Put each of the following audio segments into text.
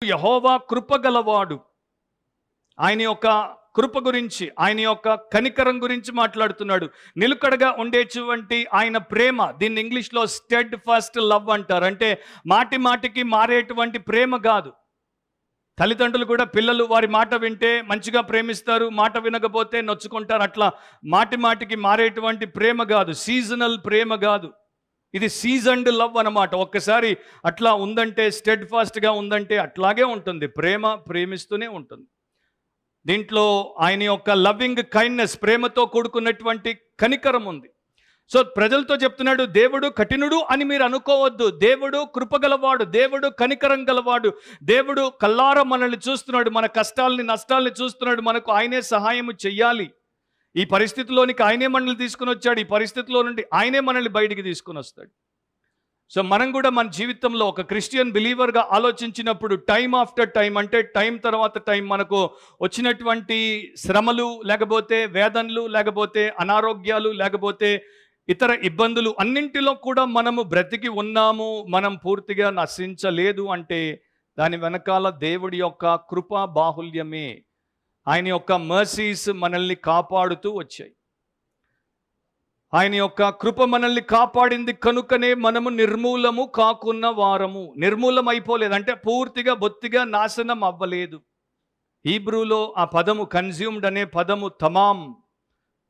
యెహోవా కృపగలవాడు. ఆయన యొక్క కృప గురించి, ఆయన యొక్క కనికరం గురించి మాట్లాడుతున్నాడు. నిలుకడగా ఉండేటువంటి ఆయన ప్రేమ, దీన్ని ఇంగ్లీష్లో స్టెడ్ ఫాస్ట్ లవ్ అంటారు. అంటే మాటి మాటికి మారేటువంటి ప్రేమ కాదు. తల్లిదండ్రులు కూడా పిల్లలు వారి మాట వింటే మంచిగా ప్రేమిస్తారు, మాట వినకపోతే నొచ్చుకుంటారు. అట్లా మాటి మాటికి మారేటువంటి ప్రేమ కాదు, సీజనల్ ప్రేమ కాదు. ఇది సీజన్డ్ లవ్ అన్నమాట. ఒక్కసారి అట్లా ఉందంటే, స్టెడ్ ఫాస్ట్గా ఉందంటే అట్లాగే ఉంటుంది. ప్రేమ ప్రేమిస్తూనే ఉంటుంది. దీంట్లో ఆయన యొక్క లవ్వింగ్ కైండ్నెస్, ప్రేమతో కూడుకున్నటువంటి కనికరం ఉంది. సో ప్రజలతో చెప్తున్నాడు, దేవుడు కఠినుడు అని మీరు అనుకోవద్దు. దేవుడు కృపగలవాడు, దేవుడు కనికరం గలవాడు. దేవుడు కల్లారా మనల్ని చూస్తున్నాడు, మన కష్టాలని నష్టాలని చూస్తున్నాడు. మనకు ఆయనే సహాయం చెయ్యాలి. ఈ పరిస్థితిలోనికి ఆయనే మనల్ని తీసుకుని వచ్చాడు. ఈ పరిస్థితిలో నుండి ఆయనే మనల్ని బయటికి తీసుకుని వస్తాడు. సో మనం కూడా మన జీవితంలో ఒక క్రిస్టియన్ బిలీవర్గా ఆలోచించినప్పుడు టైం ఆఫ్టర్ టైం, అంటే టైం తర్వాత టైం మనకు వచ్చినటువంటి శ్రమలు, లేకపోతే వేదనలు, లేకపోతే అనారోగ్యాలు, లేకపోతే ఇతర ఇబ్బందులు అన్నింటిలో కూడా మనము బ్రతికి ఉన్నాము, మనం పూర్తిగా నశించలేదు అంటే దాని వెనకాల దేవుడి యొక్క కృపా బాహుల్యమే, ఆయన యొక్క మర్సీస్ మనల్ని కాపాడుతూ వచ్చాయి. ఆయన యొక్క కృప మనల్ని కాపాడింది కనుకనే మనము నిర్మూలము కాకున్న వారము. నిర్మూలం అయిపోలేదు అంటే పూర్తిగా బొత్తిగా నాశనం అవ్వలేదు. హీబ్రూలో ఆ పదము కన్జ్యూమ్డ్ అనే పదము తమాం.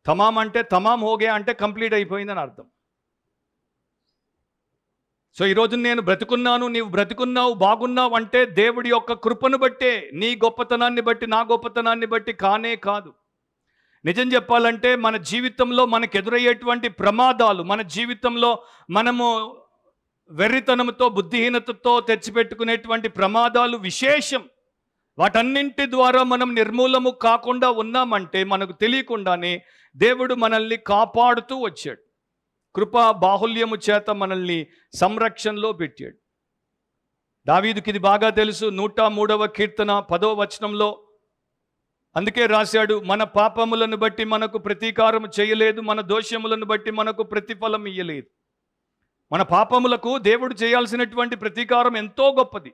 తమాం అంటే తమాం హోగే అంటే కంప్లీట్ అయిపోయిందని అర్థం. సో ఈరోజు నేను బ్రతుకున్నాను, నీవు బ్రతుకున్నావు, బాగున్నావు అంటే దేవుడి యొక్క కృపను బట్టే, నీ గొప్పతనాన్ని బట్టి, నా గొప్పతనాన్ని బట్టి కానే కాదు. నిజం చెప్పాలంటే మన జీవితంలో మనకు ఎదురయ్యేటువంటి ప్రమాదాలు, మన జీవితంలో మనము వెర్రితనంతో, బుద్ధిహీనతతో తెచ్చిపెట్టుకునేటువంటి ప్రమాదాలు విశేషం. వాటన్నింటి ద్వారా మనం నిర్మూలము కాకుండా ఉన్నామంటే మనకు తెలియకుండానే దేవుడు మనల్ని కాపాడుతూ వచ్చాడు. కృపా బాహుల్యము చేత మనల్ని సంరక్షణలో పెట్టాడు. దావీదుకి ఇది బాగా తెలుసు. 103వ కీర్తన 10వ వచనంలో అందుకే రాశాడు, మన పాపములను బట్టి మనకు ప్రతీకారం చేయలేదు, మన దోషములను బట్టి మనకు ప్రతిఫలం ఇయ్యలేదు. మన పాపములకు దేవుడు చేయాల్సినటువంటి ప్రతీకారం ఎంతో గొప్పది.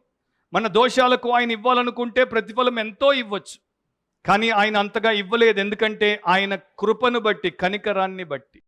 మన దోషాలకు ఆయన ఇవ్వాలనుకుంటే ప్రతిఫలం ఎంతో ఇవ్వచ్చు. కానీ ఆయన అంతగా ఇవ్వలేదు. ఎందుకంటే ఆయన కృపను బట్టి, కనికరాన్ని బట్టి.